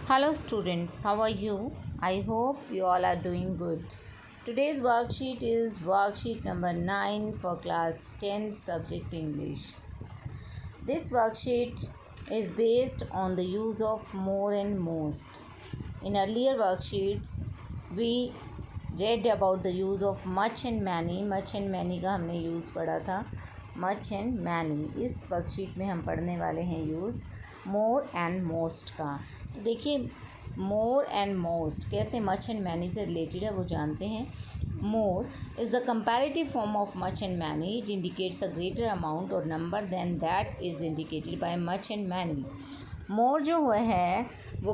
Hello students, how are you? I hope you all are doing good. Today's worksheet is worksheet number 9 for class 10 subject English. This worksheet is based on the use of more and most. In earlier worksheets, we read about the use of much and many. Much and many का हमने use पढ़ा था. Much and many. इस worksheet में हम पढ़ने वाले हैं यूज़ मोर एंड मोस्ट का. तो देखिए मोर एंड मोस्ट कैसे मच एंड मैनी से रिलेटेड है वो जानते हैं. More is the comparative form of much and many. It indicates a greater amount or number than that is indicated by much and many. More जो हुआ है वो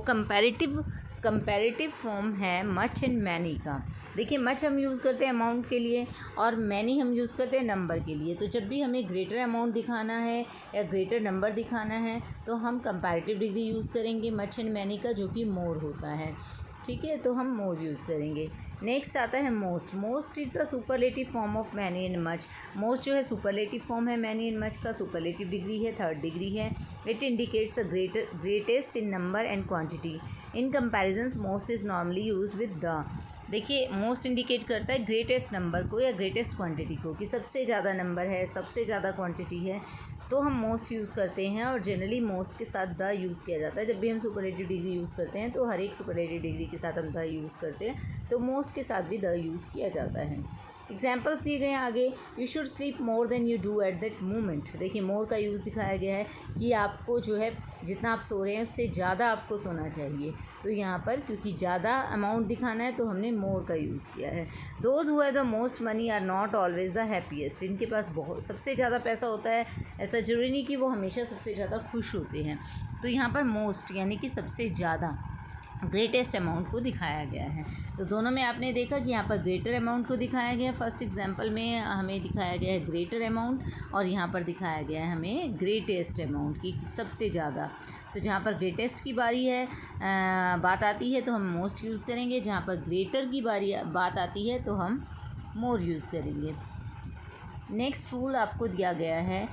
कंपैरेटिव फॉर्म है मच एंड मैनी का. देखिए मच हम use करते हैं अमाउंट के लिए और मैनी हम यूज़ करते हैं नंबर के लिए. तो जब भी हमें ग्रेटर अमाउंट दिखाना है या ग्रेटर नंबर दिखाना है तो हम कंपैरेटिव डिग्री यूज़ करेंगे मच एंड मैनी का, जो कि मोर होता है. ठीक है, तो हम मोर यूज़ करेंगे. नेक्स्ट आता है most. Most is the superlative form of many and much. Most जो है सुपरलेटिव फॉर्म है मैनी एंड मच का. सुपरलेटिव डिग्री है, थर्ड डिग्री है. It indicates the greatest in number and quantity. In comparisons most is normally used with the. देखिए most indicate करता है greatest number को या ग्रेटेस्ट क्वांटिटी को, कि सबसे ज़्यादा नंबर है, सबसे ज़्यादा क्वांटिटी है, तो हम मोस्ट यूज़ करते हैं. और जनरली मोस्ट के साथ द यूज़ किया जाता है. जब भी हम सुपरलेटिव डिग्री यूज़ करते हैं तो हर एक सुपरलेटिव डिग्री के साथ हम द यूज़ करते हैं, तो मोस्ट के साथ भी द यूज़ किया जाता है. एग्जाम्पल्स दिए गए हैं आगे. You should sleep more than you do at that moment. देखिए मोर का यूज़ दिखाया गया है कि आपको जो है जितना आप सो रहे हैं उससे ज़्यादा आपको सोना चाहिए. तो यहाँ पर क्योंकि ज़्यादा अमाउंट दिखाना है तो हमने मोर का यूज़ किया है. Those who have the most money are not always the happiest. जिनके पास बहुत सबसे ज़्यादा पैसा होता है ऐसा ज़रूरी नहीं कि वो हमेशा सबसे ज़्यादा खुश होते हैं. तो यहाँ पर मोस्ट यानी कि सबसे ज़्यादा ग्रेटेस्ट अमाउंट को दिखाया गया है. तो दोनों में आपने देखा कि यहाँ पर ग्रेटर अमाउंट को दिखाया गया है. फर्स्ट एग्जांपल में हमें दिखाया गया है ग्रेटर अमाउंट और यहाँ पर दिखाया गया है हमें ग्रेटेस्ट अमाउंट की, सबसे ज़्यादा. तो जहाँ पर ग्रेटेस्ट की बारी है बात आती है तो हम मोस्ट यूज़ करेंगे. जहाँ पर ग्रेटर की बात आती है तो हम मोर यूज़ करेंगे. नेक्स्ट रूल आपको दिया गया है.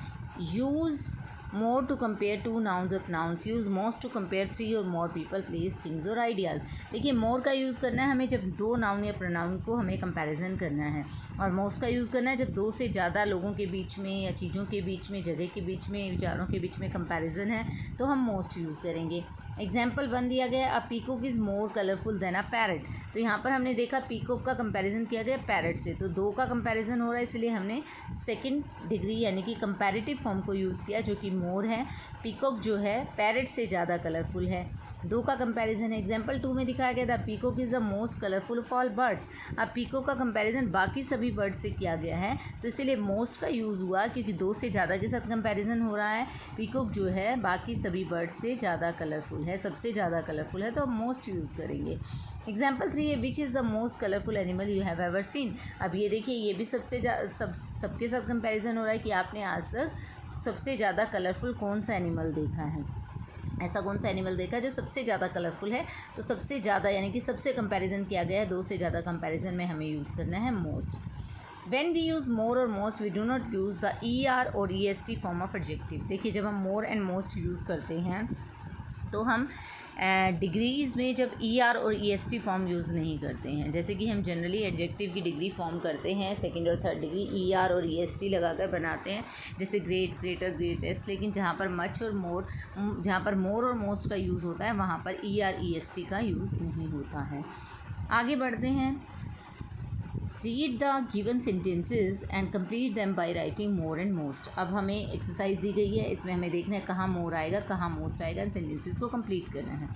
Use more to compare two nouns of nouns. use most to compare three or more people, place, things और ideas. देखिए more का यूज़ करना है हमें जब दो नाउन या प्रोनाउन को हमें कंपैरिजन करना है, और most का यूज़ करना है जब दो से ज़्यादा लोगों के बीच में या चीज़ों के बीच में, जगह के बीच में, विचारों के बीच में कंपैरिजन है तो हम most यूज़ करेंगे. एग्जाम्पल 1 दिया गया है. A peacock is more colourful than a parrot. तो यहाँ पर हमने देखा पीकॉक का कंपैरिजन किया गया पैरट से, तो दो का कंपैरिजन हो रहा है इसलिए हमने सेकंड डिग्री यानी कि कंपैरेटिव फॉर्म को यूज़ किया जो कि मोर है. पीकॉक जो है पैरट से ज़्यादा कलरफुल है. दो का कंपैरिजन है. एग्जाम्पल 2 में दिखाया गया था peacock is the most colourful of all birds. अब पीकॉक का कंपैरिजन बाकी सभी बर्ड्स से किया गया है तो इसीलिए मोस्ट का यूज़ हुआ क्योंकि दो से ज़्यादा के साथ कंपैरिजन हो रहा है. पीकॉक जो है बाकी सभी बर्ड्स से ज़्यादा कलरफुल है, सबसे ज़्यादा कलरफुल है, तो हम मोस्ट यूज़ करेंगे. एग्जाम्पल 3 है which is the most colourful animal you have ever seen. अब ये देखिए ये भी सबके साथ कंपैरिजन हो रहा है कि आपने आज तक सबसे ज़्यादा कलरफुल कौन सा एनिमल देखा है, ऐसा कौन सा एनिमल देखा जो सबसे ज़्यादा कलरफुल है. तो सबसे ज़्यादा यानी कि सबसे कंपैरिजन किया गया है, दो से ज़्यादा कंपैरिजन में हमें यूज़ करना है most. When we use more or most we do not use the er और est form of adjective. देखिए जब हम more and most यूज़ करते हैं तो हम डिग्रीज़ में जब ई आर और E S T form use नहीं करते हैं. जैसे कि हम जनरली एडजेक्टिव की डिग्री फॉर्म करते हैं सेकंड और थर्ड डिग्री ई आर और ई एस टी लगा कर बनाते हैं, जैसे ग्रेट, ग्रेटर, ग्रेटेस्ट. लेकिन जहाँ पर मच और मोर, जहाँ पर मोर और मोस्ट का यूज़ होता है वहाँ पर E R E S T का यूज़ नहीं होता है. आगे बढ़ते हैं. Read the given sentences and complete them by writing more and most. अब हमें एक्सरसाइज दी गई है, इसमें हमें देखना है कहाँ मोर आएगा कहाँ मोस्ट आएगा, इन सेंटेंसेज को कंप्लीट करना है.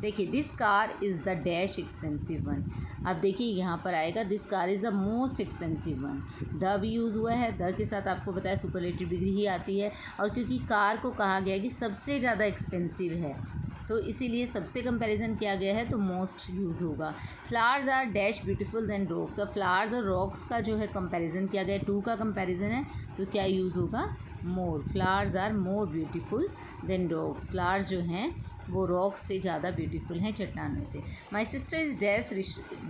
देखिए this car is the dash expensive one. अब देखिए यहाँ पर आएगा this car is the most expensive one. The भी यूज़ हुआ है, द के साथ आपको बताया सुपरलेटिव डिग्री ही आती है, और क्योंकि कार को कहा गया कि सबसे ज़्यादा एक्सपेंसिव है तो इसीलिए सबसे कंपैरिजन किया गया है तो मोस्ट यूज़ होगा. Flowers are dash beautiful than rocks. अब फ्लावर्स और रॉक्स का जो है कंपैरिजन किया गया है, 2 का कंपैरिजन है तो क्या यूज़ होगा more. Flowers are more beautiful than rocks. Flowers जो हैं वो रॉक से ज़्यादा ब्यूटीफुल हैं, चट्टानों से। My sister is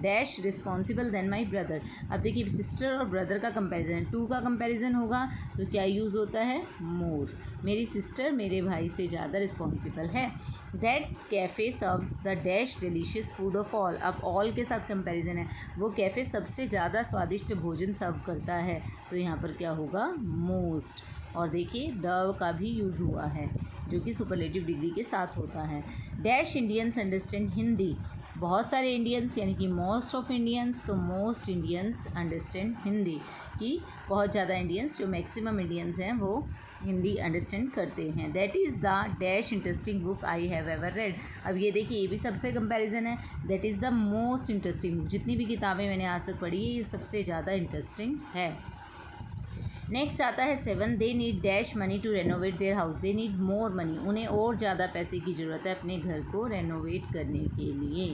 dash responsible than my brother. अब देखिए सिस्टर और ब्रदर का कंपैरिजन है, टू का कंपैरिजन होगा तो क्या यूज़ होता है, मोर। मेरी सिस्टर मेरे भाई से ज़्यादा रिस्पॉन्सिबल है। That cafe serves the dash delicious food of all. अब ऑल के साथ कंपैरिजन है, वो कैफ़े सबसे ज़्यादा स्वादिष्ट भोजन सर्व करता है, तो यहाँ पर क्या होगा, मोस्ट। और देखिए द का भी यूज़ हुआ है जो कि सुपरलेटिव डिग्री के साथ होता है। Dash Indians understand Hindi. बहुत सारे इंडियंस यानी कि मोस्ट ऑफ इंडियंस, तो मोस्ट इंडियंस अंडरस्टैंड हिंदी, कि बहुत ज़्यादा इंडियंस, जो मैक्सिमम इंडियंस हैं वो हिंदी अंडरस्टैंड करते हैं। That is the dash interesting book I have ever read. अब ये देखिए ये भी सबसे कंपैरिजन है। That is the most interesting book. जितनी भी किताबें मैंने आज तक पढ़ी है ये सबसे ज़्यादा इंटरेस्टिंग है। नेक्स्ट आता है 7, they need dash money to renovate their house. They need more money, उन्हें और ज़्यादा पैसे की ज़रूरत है अपने घर को रेनोवेट करने के लिए।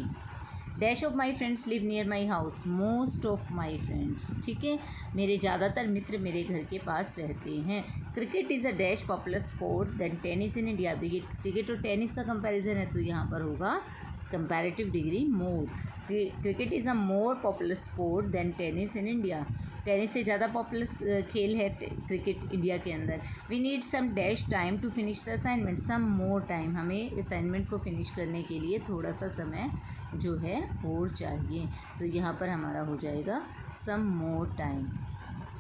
Dash of my friends live near my house, most of my friends, ठीक है, मेरे ज़्यादातर मित्र मेरे घर के पास रहते हैं। Cricket is a dash popular sport than tennis in India. देखिए क्रिकेट और टेनिस का कंपैरिजन है तो यहाँ पर होगा comparative degree more. Cricket is a more popular sport than tennis in India. टेनिस से ज़्यादा पॉपुलर खेल है क्रिकेट इंडिया के अंदर। We need some dash time to finish the assignment, some more time, हमें असाइनमेंट को फिनिश करने के लिए थोड़ा सा समय जो है और चाहिए, तो यहाँ पर हमारा हो जाएगा सम मोर टाइम।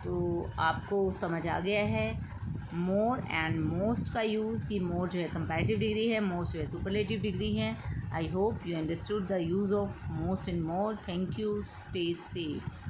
तो आपको समझ आ गया है मोर एंड मोस्ट का यूज़, कि मोर जो है कंपैरेटिव डिग्री है, मोस्ट जो है सुपरलेटिव डिग्री है। I hope you understood the use of most and more. Thank you. Stay safe.